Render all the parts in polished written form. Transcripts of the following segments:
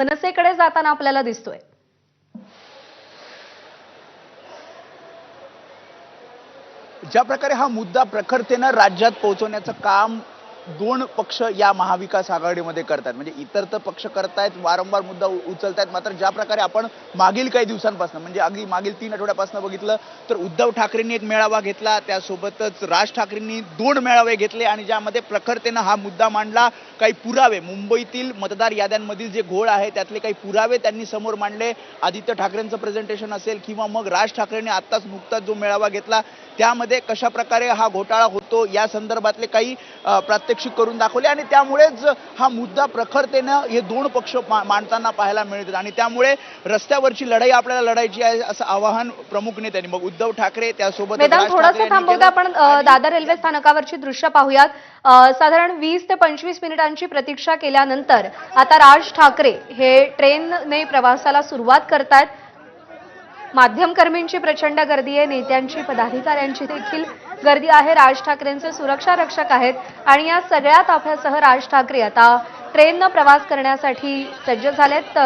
मनसेकडे जाताना आपल्याला दिसतोय। ज्या प्रकारे हा मुद्दा प्रखरतेने राज्यात पोहोचवण्याचं काम दोन पक्ष या महाविकास आघाडीमध्ये करतात, म्हणजे इतर तर पक्ष करतायत, वारंवार मुद्दा उचलतायत, मात्र ज्या प्रकारे आपण मागील काही दिवसांपासून म्हणजे अगदी मागील 3 आठवड्यापासून बघितलं तर उद्धव ठाकरेंनी एक मेळावा घेतला, त्यासोबतच राज ठाकरेंनी 2 मेळावे घेतले आणि ज्यामध्ये प्रखरतेने हा मुद्दा मांडला। काही पुरावे, मुंबईतील मतदार याद्यांमधील जे घोळ आहे त्यातले काही पुरावे त्यांनी समोर मांडले। आदित्य ठाकरेंचं प्रेझेंटेशन असेल किंवा मग राज ठाकरेंनी आत्ताच नुकताच जो मेळावा घेतला त्यामध्ये कशा प्रकारे हा घोटाळा होतो या संदर्भातले काही प्रात्यक्षिक करून दाखवले आणि त्यामुळेच हा मुद्दा प्रखरतेनं हे दोन पक्ष मांडताना पाहायला मिळतात आणि त्यामुळे रस्त्यावरची लढाई आपल्याला लढायची आहे असं आवाहन प्रमुख नेत्यांनी, मग उद्धव ठाकरे त्यासोबत थोडंसं थांबवता आपण दादर रेल्वे स्थानकावरची दृश्य पाहूयात। साधारण 20 ते 25 मिनिटांची प्रतीक्षा केल्यानंतर आता राज ठाकरे हे ट्रेनने प्रवासाला सुरुवात करतायत। माध्यमकर्मींची प्रचंड गर्दी आहे, नेत्यांची पदाधिकाऱ्यांची देखील गर्दी आहे, राज ठाकरेंचे सुरक्षा रक्षक आहेत आणि या सगळ्या ताफ्यासह राज ठाकरे आता ट्रेनने प्रवास करण्यासाठी सज्ज झालेत।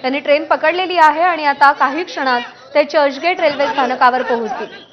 त्यांनी ट्रेन पकडलेली आहे आणि आता काही क्षणात ते चर्चगेट रेल्वे स्थानकावर पोहोचतील।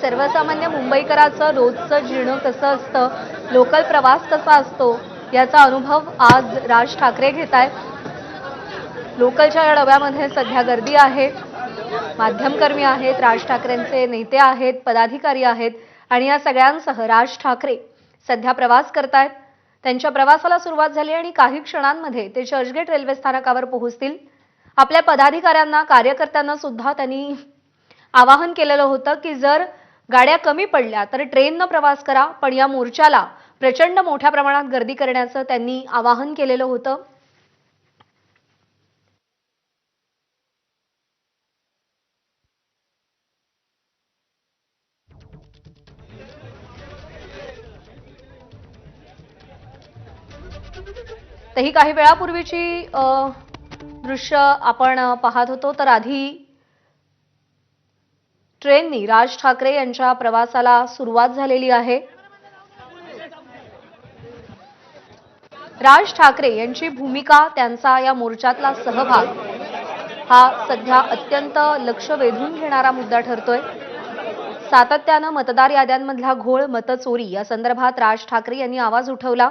सर्वसामान्य मुंबईकरांचं रोजचं जीणं कसं असतं, लोकल प्रवास कसा असतो याचा अनुभव आज राज ठाकरे घेत आहेत। लोकलच्या या डब्यामध्ये सध्या गर्दी आहे, माध्यमकर्मी आहेत, राज ठाकरेंचे नेते आहेत, पदाधिकारी आहेत आणि या सगळ्यांसह राज ठाकरे सध्या प्रवास करतायत। त्यांच्या प्रवासाला सुरुवात झाली आणि काही क्षणांमध्ये ते चर्चगेट रेल्वे स्थानकावर पोहोचतील। आपल्या पदाधिकाऱ्यांना, कार्यकर्त्यांना सुद्धा त्यांनी आवाहन केलेलं होतं की जर गाड्या कमी पडल्या तर ट्रेनने प्रवास करा, पण या मोर्चाला प्रचंड मोठ्या प्रमाणात गर्दी करण्याचं त्यांनी आवाहन केलेलं होतं। तर ही काही वेळापूर्वीची दृश्य आपण पाहत होतो। तर आधी ट्रेननी राज ठाकरे यांच्या प्रवासाला सुरुवात झालेली आहे। राज ठाकरे यांची भूमिका, त्यांचा या मोर्चातला सहभाग हा सध्या अत्यंत लक्ष वेधून घेणारा मुद्दा ठरतोय। सातत्यानं मतदार याद्यांमधला घोळ, मतचोरी या संदर्भात राज ठाकरे यांनी आवाज उठवला।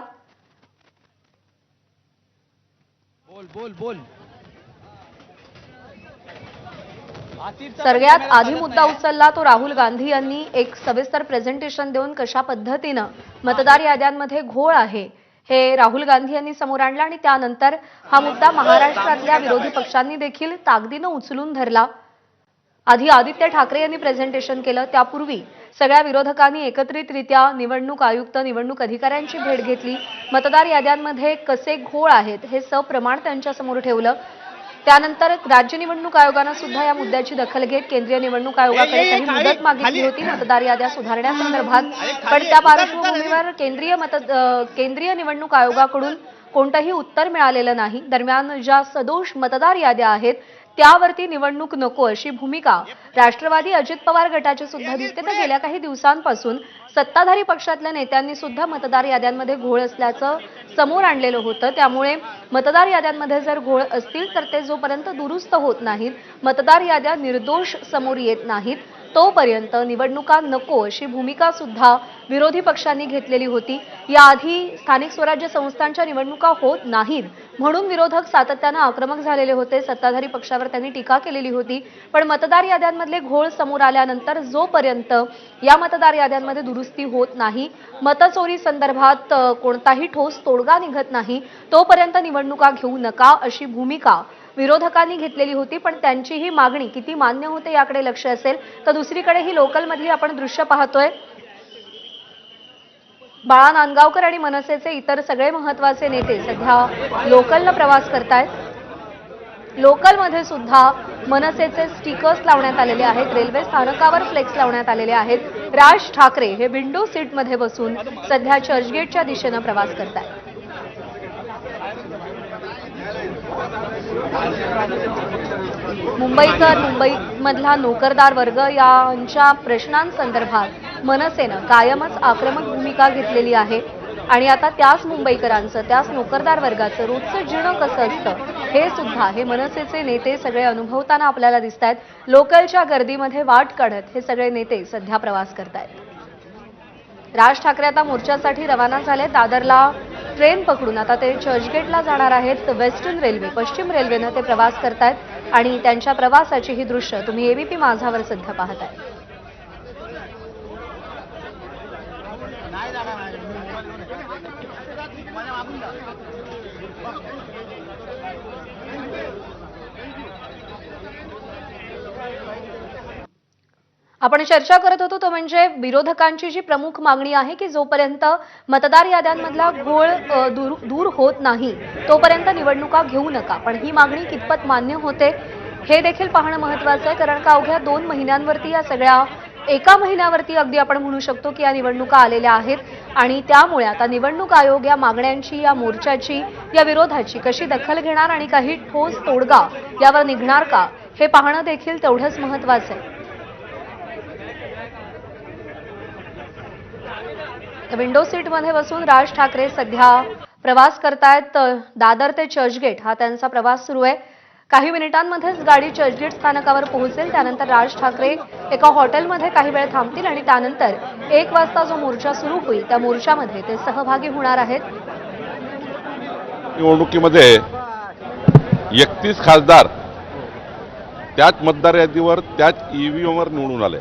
सगळ्यात आधी मुद्दा उचलला तो राहुल गांधी यांनी एक सविस्तर प्रेझेंटेशन देऊन कशा पद्धतीने मतदार याद्यांमध्ये घोळ आहे हे राहुल गांधी यांनी समोर आणला आणि त्यानंतर हा मुद्दा महाराष्ट्रातल्या विरोधी पक्षांनी देखील ताकदीने उचलून धरला। आधी आदित्य ठाकरे यांनी प्रेझेंटेशन केलं, त्यापूर्वी सगळ्या विरोधकांनी एकत्रितरित्या निवडणूक आयुक्त, निवडणूक अधिकाऱ्यांची भेट घेतली, मतदार याद्यांमध्ये कसे घोळ आहेत हे सप्रमाण त्यांच्या समोर ठेवलं। त्यानंतर राज्य निवडणूक आयोगाने सुद्धा या मुद्द्याची दखल घेत केंद्रीय निवडणूक आयोगाकडे काही मुदत मागितली होती मतदार याद्या सुधारण्यासंदर्भात, पण त्या पार्श्वभूमीवर केंद्रीय निवडणूक आयोगाकडून कोणतंही उत्तर मिळालेलं नाही। दरम्यान ज्या सदोष मतदार याद्या आहेत त्यावरती निवडणूक नको अशी भूमिका राष्ट्रवादी अजित पवार गटाची सुद्धा दिसते। तर गेल्या काही दिवसांपासून सत्ताधारी पक्षातल्या नेत्यांनी सुद्धा मतदार याद्यांमध्ये घोळ असल्याचं समोर आणलेलं होतं। त्यामुळे मतदार याद्यांमध्ये जर घोळ असतील तर ते जोपर्यंत दुरुस्त होत नाहीत, मतदार याद्या निर्दोष समोर येत नाहीत, तोपर्यंत निवडणुका नको अशी भूमिका सुद्धा विरोधी पक्षांनी घेतलेली होती। याआधी स्थानिक स्वराज्य संस्थांच्या निवडणुका होत नाहीत म्हणून विरोधक सातत्याने आक्रमक झालेले होते, सत्ताधारी पक्षावर त्यांनी टीका केलेली होती। पण मतदार याद्यांमधले घोळ समोर आल्यानंतर जोपर्यंत या मतदार याद्यांमध्ये दुरुस्ती होत नाही, मतचोरी संदर्भात कोणताही ठोस तोडगा निघत नाही, तोपर्यंत निवडणुका घेऊ नका अशी भूमिका विरोधकांनी घेतलेली होती। पण त्यांची ही मागणी किती मान्य होते याकडे लक्ष असेल। तर दुसरीकडे ही लोकलमधली आपण दृश्य पाहतोय, बाळा नांदगावकर आणि मनसेचे इतर सगळे महत्त्वाचे नेते सध्या लोकलने प्रवास करतायत। लोकलमध्ये सुद्धा मनसेचे स्टिकर्स लावण्यात आलेले आहेत. रेल्वे स्थानकावर फ्लेक्स लावण्यात आलेले आहेत. राज ठाकरे हे विंडो सीटमध्ये बसून सध्या चर्चगेटच्या दिशेनं प्रवास करतायत. मुंबईमधला नोकरदार वर्ग यांच्या प्रश्नांसंदर्भात मनसेनं कायमच आक्रमक भूमिका घेतलेली आहे आणि आता त्याच मुंबईकरांचं, त्याच नोकरदार वर्गाचं रोजचं जीणं कसं असतं हे सुद्धा हे मनसेचे नेते सगळे अनुभवताना आपल्याला दिसत आहेत. लोकलच्या गर्दीमध्ये वाट काढत हे सगळे नेते सध्या प्रवास करतायत. राज ठाकरे आता मोर्चासाठी रवाना झाले. दादरला ट्रेन पकडून आता ते चर्चगेटला जाणार आहेत. वेस्टर्न रेल्वे, पश्चिम रेल्वेनं ते प्रवास करतायत आणि त्यांच्या प्रवासाची ही दृश्य तुम्ही एबीपी माझावर सध्या पाहताय. आपण चर्चा करत होतो तो म्हणजे विरोधकांची जी प्रमुख मागणी आहे की जोपर्यंत मतदार याद्यांमधला घोळ दूर होत नाही तोपर्यंत निवडणुका घेऊ नका. पण ही मागणी कितपत मान्य होते हे देखील पाहणं महत्त्वाचं आहे, कारण का अवघ्या 2 महिन्यांवरती या सगळ्या एका महिन्यावरती अगदी आपण म्हणू शकतो की या निवडणुका आलेल्या आहेत आणि त्यामुळे आता निवडणूक आयोग या मागण्यांची, या मोर्चाची, या विरोधाची कशी दखल घेणार आणि काही ठोस तोडगा यावर निघणार का हे पाहणं देखील तेवढंच महत्त्वाचं आहे. विंडो सीटमध्ये बसून राज ठाकरे सध्या प्रवास करतायत. दादर ते चर्चगेट हा त्यांचा प्रवास सुरू आहे. काही मिनिटांमध्येच गाडी चर्चगेट स्थानकावर पोहोचेल. त्यानंतर राज ठाकरे एका हॉटेलमध्ये काही वेळ थांबतील आणि त्यानंतर 1 वाजता जो मोर्चा सुरू होईल त्या मोर्चामध्ये ते सहभागी होणार आहेत. निवडणुकीमध्ये 31 खासदार त्याच मतदार यादीवर त्याच ईव्हीएमवर निवडून आले.